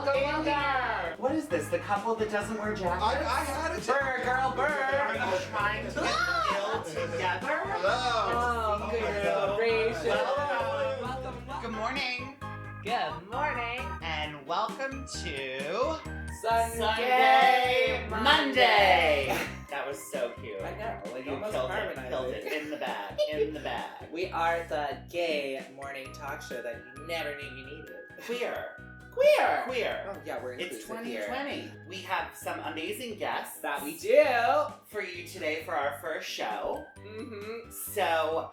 Welcome. What is this? The couple that doesn't wear jackets? I had a Burr, girl, burr. Are you trying to get ill together? Oh, good gracious. Welcome. Good morning. Good morning. And welcome to Sunday Monday. That was so cute. I know, like You almost killed harmonized it in the bag, in the bag. We are the gay morning talk show that you never knew you needed. Queer. Oh yeah, we're It's inclusive 2020. here. We have some amazing guests That we do. for you today for our first show. Mm-hmm. So,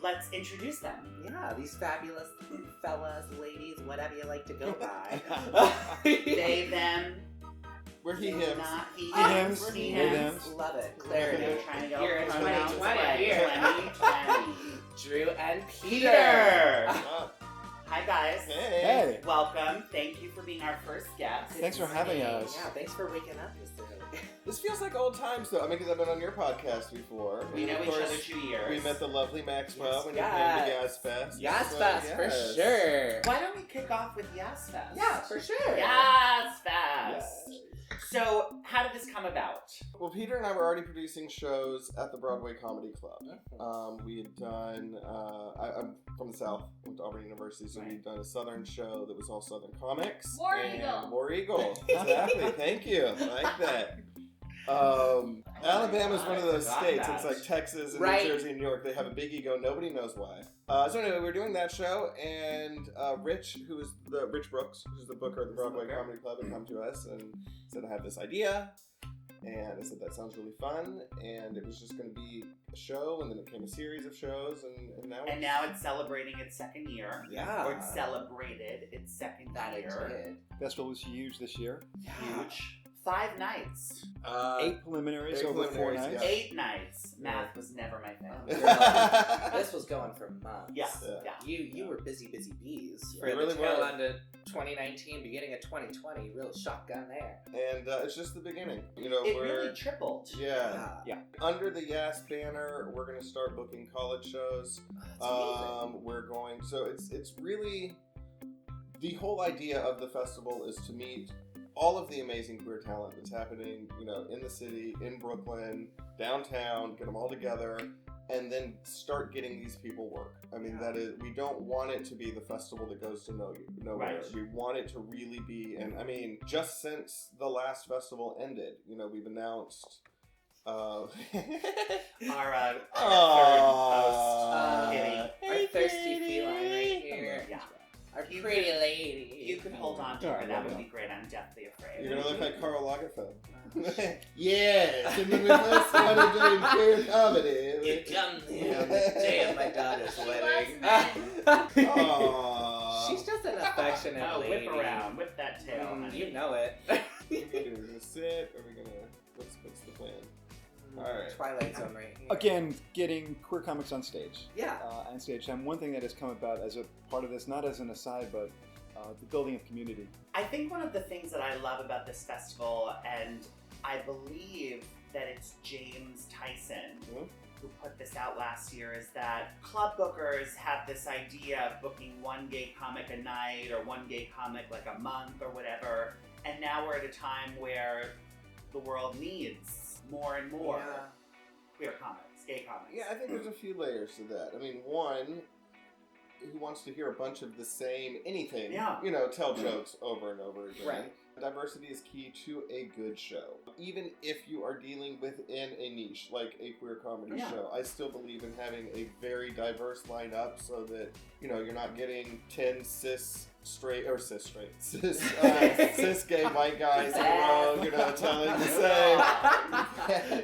let's introduce them. Yeah, these fabulous fellas, ladies, whatever you like to go by. They, them. We're he, they, him. not he, Hims. We're he, They, hims. them. Love it. They're Clarity. trying to go Here in pronounce 2020 right. here. 2020. Drew and Peter. Hi guys. Hey. Welcome. Thank you for being our first guest. Thanks for having us. Yeah, thanks for waking up yesterday. This feels like old times, though. I mean, because I've been on your podcast before. We know Of each course, other 2 years. We met the lovely Maxwell Yes, when you came to Yaaas Fest. Yaaas So, Fest, for yes. sure. Why don't we kick off with Yaaas Fest? Yeah, for sure. Yaaas Fest. Yes. So, how did this come about? Well, Peter and I were already producing shows at the Broadway Comedy Club. We had done, I'm from the South, went to Auburn University, so we'd done a Southern show that was all Southern comics. War and Eagle. War Eagle, exactly, thank you, I like that. Alabama's one of those I forgot states, that. it's like Texas and Right. New Jersey and New York, they have a big ego, nobody knows why. So anyway, we were doing that show, and Rich Brooks, who's the booker at the Broadway Comedy Club, had come to us and said, I have this idea. And I said, that sounds really fun. And it was just going to be a show, and then it became a series of shows, and now And now it's celebrating its second year. Yeah. Or it celebrated its second year. Festival was huge this year. Huge. 5 nights. 8 preliminaries 8 over 4 preliminaries, nights. yeah. 8 nights. Math was never my thing. This was going for months. Yeah. Yeah. You were busy bees Yeah, for it really the tail was. end of 2019, beginning of 2020. Real shotgun there. And it's just the beginning. You know, It we're... really tripled. Yeah. Under the Yaaas banner, we're going to start booking college shows. That's amazing. We're going... So it's really... The whole idea of the festival is to meet all of the amazing queer talent that's happening, you know, in the city, in Brooklyn, downtown, get them all together, and then start getting these people work. I mean, that is, we don't want it to be the festival that goes to nowhere. Right. We want it to really be, and I mean, just since the last festival ended, you know, we've announced Our third Aw. host, Kitty. Our thirsty feline right here. Yeah. Our You pretty could- lady. You could hold on to her. That would be great. I'm deathly afraid. You're gonna look like Karl Lagerfeld. Yes, and when we first started doing queer comedy. You come here on the day of my daughter's wedding. Aww. She's just an affectionate Oh, lady. whip around. Whip that tail. honey. You know it. What are we gonna do? We're gonna sit, or are we gonna... What's the plan? Alright. Twilight Zone right here. Again, getting queer comics on stage. Yeah. On stage. And one thing that has come about as a part of this, not as an aside, but the building of community. I think one of the things that I love about this festival, and I believe that it's James Tyson who put this out last year, is that club bookers have this idea of booking one gay comic a night or one gay comic like a month or whatever, and now we're at a time where the world needs more and more queer comics, gay comics. Yeah, I think there's a few layers to that. I mean, one, who wants to hear a bunch of the same anything, you know, tell jokes over and over again. Right. Diversity is key to a good show. Even if you are dealing within a niche, like a queer comedy show, I still believe in having a very diverse lineup so that, you know, you're not getting 10 cis gay white guys in a row, you know, telling the same.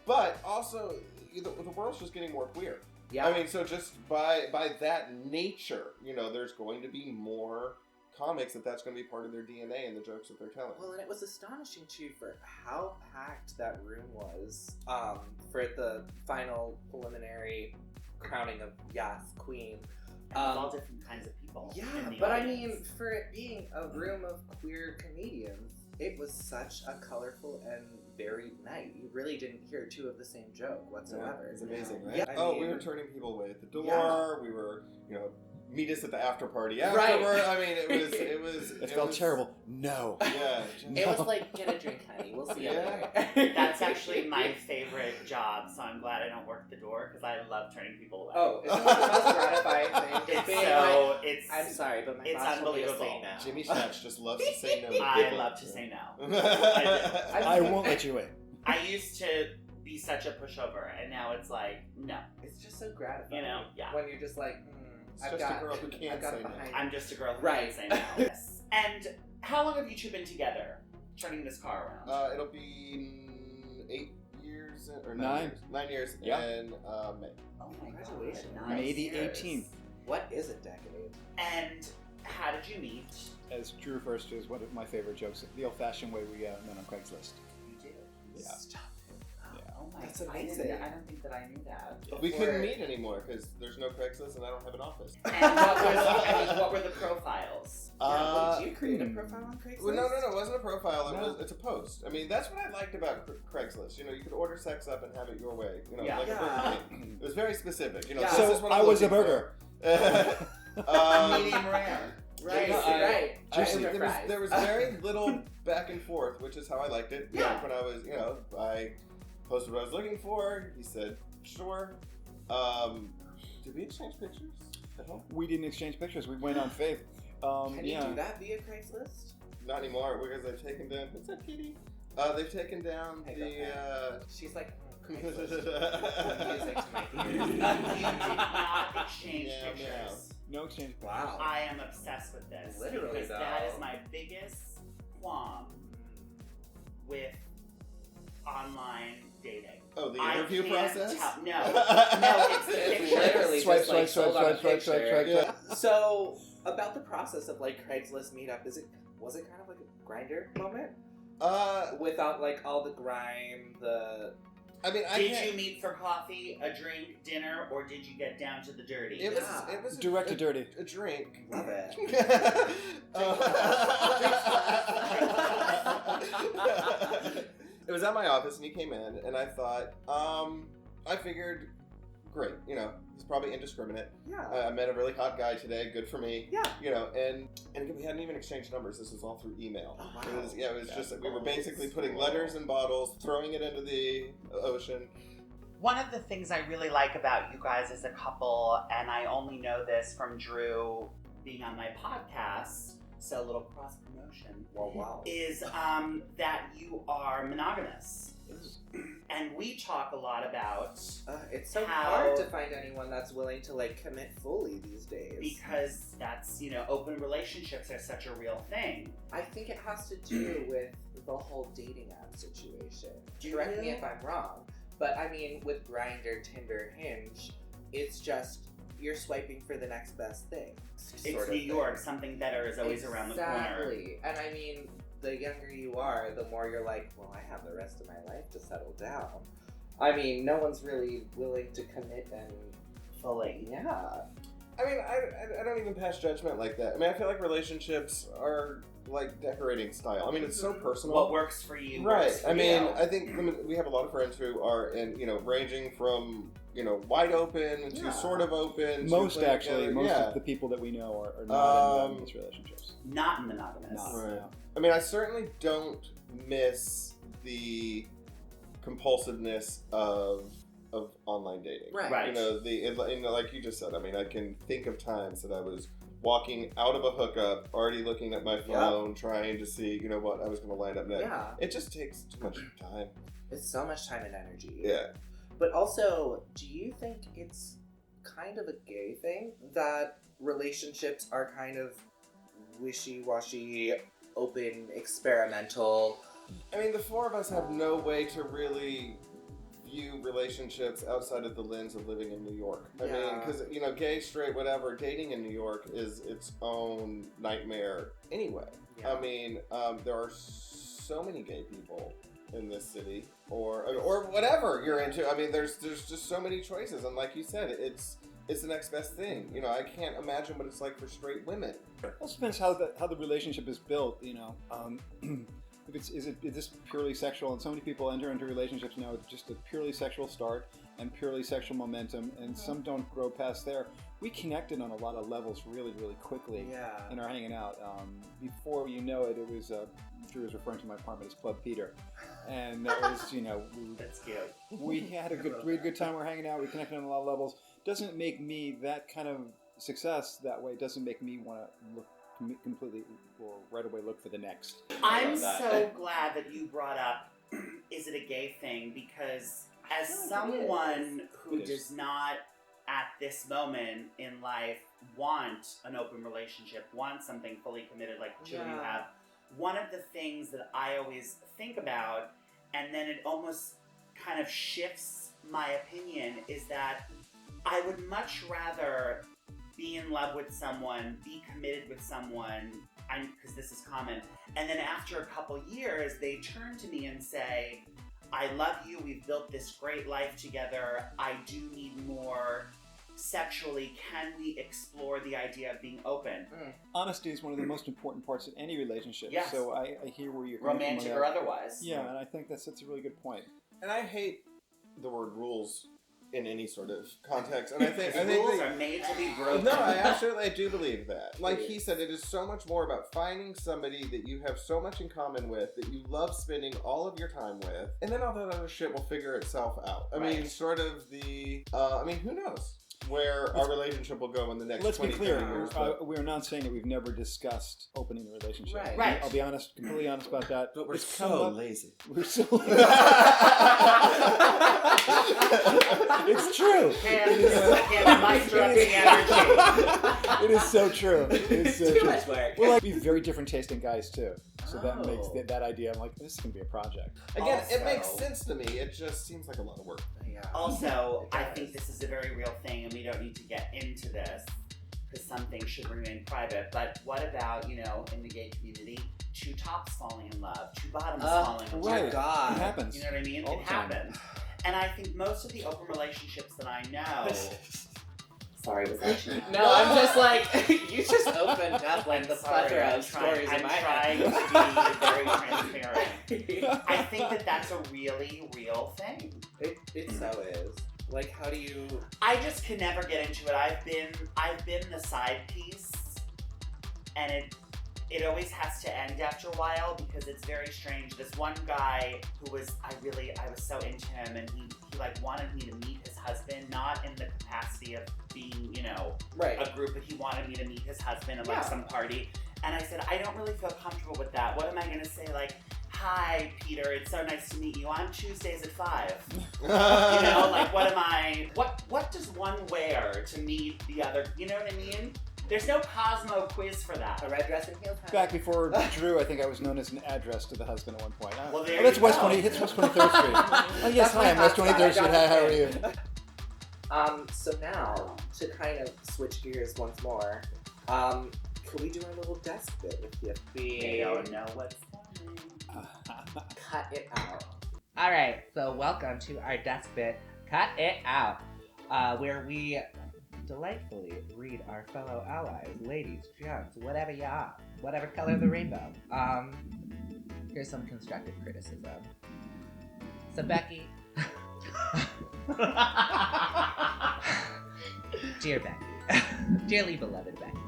But also, the world's just getting more queer. Yeah. I mean, so just by that nature, you know, there's going to be more comics that's going to be part of their DNA and the jokes that they're telling. Well, and it was astonishing too for how packed that room was for the final preliminary crowning of Yaaas Queen. And all different kinds of people. Yeah, in the but I audience. mean, for it being a room of queer comedians, it was such a colorful and varied night. You really didn't hear two of the same joke whatsoever. Yeah, it's amazing, right? Yeah, we were turning people away at the door. Yeah. We were, you know, meet us at the after party afterward. I mean, it was. It felt terrible. No. Yeah. It was like, get a drink, honey. We'll see you later. That's actually my favorite job, so I'm glad I don't work the door because I love turning people away. Oh, isn't that the most gratifying thing? I'm sorry, but my it's boss told me to unbelievable. say no. Jimmy Schatch just loves to say no. I love to say no. I won't let you in. I used to be such a pushover, and now it's like, no. It's just so gratifying. You know, yeah. When you're just like, It's just a girl who can't say no. I'm just a girl who Right. can't say no. Yes. And how long have you two been together, turning this car around? It'll be 8 years or 9. 9 years. 9 years Yeah. in May. Oh my Congratulations. God. May the years. 18th. what is a decade? And how did you meet? As Drew refers to as one of my favorite jokes, the old-fashioned way we met on Craigslist. You did. Yeah. Stop it. Yeah. Oh my That's God. amazing. I don't think that I knew that. We couldn't meet anymore because there's no Craigslist and I don't have an office. And what were the profiles? Did you create a profile on Craigslist? Well, no, it wasn't a profile. No. It's a post. I mean, that's what I liked about Craigslist. You know, you could order sex up and have it your way. You know, Yeah. like a Burger King. It was very specific. You know, Yeah. this is So what I I'm was a looking burger. for. Medium rare. Right, Yeah. right. Juicy. There was very little back and forth, which is how I liked it. Yeah. Like when I was, I posted what I was looking for. He said, sure. Did we exchange pictures at all? We didn't exchange pictures. We went on faith. Can you yeah. do that via Craigslist? Not anymore because they've taken down. What's up, kitty? They've taken down She's like, Craigslist. music to my You ears. did not exchange Yeah, pictures. No exchange pictures. Wow. I am obsessed with this. Literally, because though. that is my biggest qualm with online dating. Oh, the I interview can't process? tell- no, it's the It's pictures. literally Swipe, just like swipe, sold on a swipe, swipe, picture. swipe, Yeah. So, about the process of like Craigslist meetup, was it kind of like a grinder moment? Without like all the grime, I mean, Did you meet for coffee, a drink, dinner, or did you get down to the dirty? It was Direct to dirty. a drink. love it. It was at my office, and he came in, and I thought, I figured, great, he's probably indiscriminate. Yeah. I met a really hot guy today, good for me. Yeah. And we hadn't even exchanged numbers. This was all through email. Oh, wow. It was just that we were basically putting letters in bottles, throwing it into the ocean. One of the things I really like about you guys as a couple, and I only know this from Drew being on my podcast, so a little cross promotion, Wow. is that you are monogamous. And we talk a lot about It's so how- hard to find anyone that's willing to like commit fully these days. because that's, open relationships are such a real thing. I think it has to do with the whole dating app situation. Do Correct you? me if I'm wrong, but I mean, with Grindr, Tinder, Hinge, it's just you're swiping for the next best thing. It's sort of New thing. York, something better is always around the corner. Exactly. And I mean, the younger you are, the more you're like, well, I have the rest of my life to settle down. I mean, no one's really willing to commit and Fully. yeah. I mean, I don't even pass judgment like that. I mean, I feel like relationships are like decorating style. I mean, it's so personal. What works for you? Right. Works for I mean, you. I think we have a lot of friends who are ranging from wide open to Yeah. sort of open. to Most playing actually, together. most Yeah. of the people that we know are not in Um, monogamous relationships. Not monogamous. Not. Right. I mean, I certainly don't miss the compulsiveness of online dating. Right. Right. Like you just said. I mean, I can think of times that I was walking out of a hookup, already looking at my phone, trying to see, what I was going to line up next. Yeah. It just takes too much time. It's so much time and energy. Yeah. But also, do you think it's kind of a gay thing that relationships are kind of wishy-washy, open, experimental? I mean, the four of us have no way to really view relationships outside of the lens of living in New York. I mean, Yeah. because, gay, straight, whatever, dating in New York is its own nightmare anyway. Yeah. I mean, there are so many gay people in this city, or whatever you're into. I mean, there's just so many choices, and like you said, it's the next best thing. I can't imagine what it's like for straight women. It also depends how the relationship is built. If is this purely sexual, and so many people enter into relationships now with just a purely sexual start, and purely sexual momentum, and some don't grow past there. We connected on a lot of levels really, really quickly in our hanging out. Before you know it, it was, Drew was referring to my apartment as Club Peter. And that was, That's cute. we had a good time. We're hanging out. We connected on a lot of levels. Doesn't make me that kind of success that way. Doesn't make me want to look completely or right away look for the next. I'm so glad that you brought up, is it a gay thing? Because as someone who does not, at this moment in life, want an open relationship, want something fully committed like the two of you have, one of the things that I always think about, and then it almost kind of shifts my opinion, is that I would much rather be in love with someone, be committed with someone, because this is common, and then after a couple years, they turn to me and say, I love you, we've built this great life together, I do need more sexually, can we explore the idea of being open? Honesty is one of the most important parts of any relationship. Yes. So I hear where you're coming from. Romantic or otherwise. Yeah, and I think that's a really good point. And I hate the word rules in any sort of context. And I think rules are made to be broken. No, I do believe that. Like he said, it is so much more about finding somebody that you have so much in common with, that you love spending all of your time with, and then all that other shit will figure itself out. I mean, sort of who knows where our relationship will go in the next 20, 30 years. We're not saying that we've never discussed opening the relationship. Right. I'll be honest, completely honest about that. But we're so lazy. We're so lazy. It's true. It is so true. It's so Too true. much work. We're like very different tasting guys too. So that makes that idea. I'm like, this is gonna be a project. Again, it makes sense to me. It just seems like a lot of work. Also, I think this is a very real thing, and we don't need to get into this because some things should remain private. But what about, in the gay community, two tops falling in love, two bottoms falling in love? Right. God. It happens. You know what I mean? All It happens. And I think most of the open relationships that I know. Sorry, was that you? No, I'm just like, you just opened up like the plethora of stories in my head. I'm trying to be very transparent. I think that that's a really real thing. It so is. Like, how do you? I just can never get into it. I've been the side piece, and it always has to end after a while because it's very strange. This one guy who was I was so into him, and he wanted me to meet his husband, not in the capacity of being, a group, but he wanted me to meet his husband at some party. And I said, I don't really feel comfortable with that. What am I gonna say? Like, hi, Peter, it's so nice to meet you. On Tuesdays at 5. What does one wear to meet the other? You know what I mean? There's no Cosmo quiz for that. A red dress and heels. Back before Drew, I think I was known as an address to the husband at one point. Well, that's West 23rd Street. Oh yes, hi, I'm West 23rd Street. Hi, how are you? So now, to kind of switch gears once more, could we do our little desk bit with the FB? They don't know what's coming. Cut it out. Alright, so welcome to our desk bit, Cut It Out, where we delightfully read our fellow allies, ladies, gents, whatever you are, whatever color of the rainbow. Here's some constructive criticism. So Becky, dear Becky, dearly beloved Becky,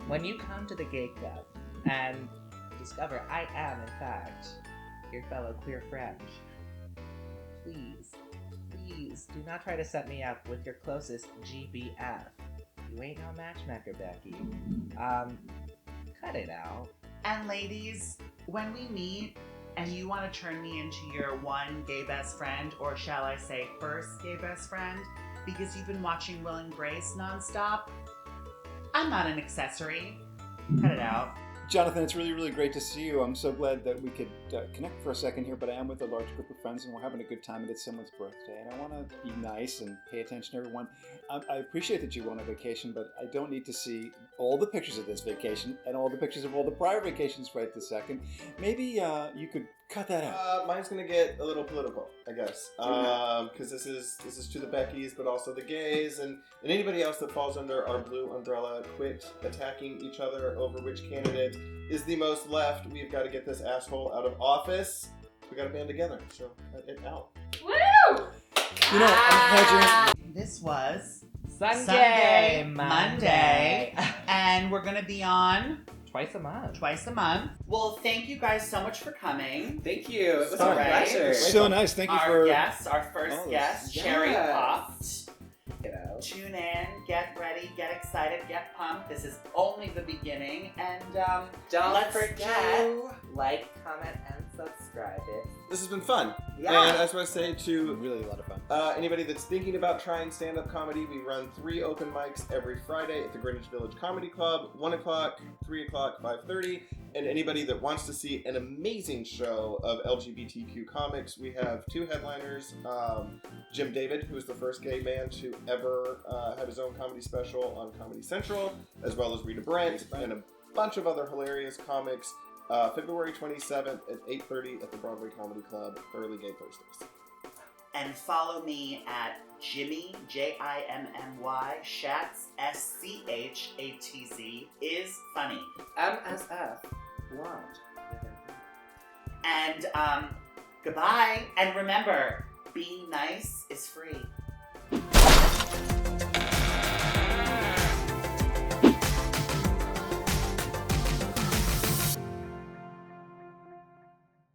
when you come to the gay club and discover I am in fact your fellow queer friend, please do not try to set me up with your closest GBF. You ain't no matchmaker, Becky. Cut it out. And ladies, when we meet and you want to turn me into your one gay best friend, or shall I say first gay best friend, because you've been watching Will and Grace nonstop, I'm not an accessory. Cut it out. Jonathan, it's really, really great to see you. I'm so glad that we could connect for a second here, but I am with a large group of friends and we're having a good time and it's someone's birthday and I want to be nice and pay attention to everyone. I appreciate that you go on a vacation, but I don't need to see all the pictures of this vacation and all the pictures of all the prior vacations right this second. Maybe you could cut that out. Mine's gonna get a little political, I guess, because this is to the Beckys, but also the gays and anybody else that falls under our blue umbrella. Quit attacking each other over which candidate is the most left. We've got to get this asshole out of office. We got to band together. So cut it out. Woo! You know, I'm hedging. This was Sunday, Monday, and we're gonna be on twice a month. Well, thank you guys so much for coming. Thank you. It was All a right. pleasure. So nice. Thank you Our for. guest, our first all guest, this. Cherry Yes. Popped. You know. Tune in, get ready, get excited, get pumped. This is only the beginning, and Don't let's forget, do- like, comment, and subscribe it. This has been fun. Yeah. And I just want to say to Really a lot of fun. anybody that's thinking about trying stand-up comedy, we run 3 open mics every Friday at the Greenwich Village Comedy Club, 1 o'clock, 3 o'clock, 5:30. And anybody that wants to see an amazing show of LGBTQ comics, we have 2 headliners. Jim David, who is the first gay man to ever have his own comedy special on Comedy Central, as well as Rita Brent, and a bunch of other hilarious comics. February 27th at 8:30 at the Broadway Comedy Club, Early Gay Thursdays. and follow me at Jimmy, Jimmy, Schatz, Schatz, is funny. MSF. Blonde. And goodbye. And remember, being nice is free.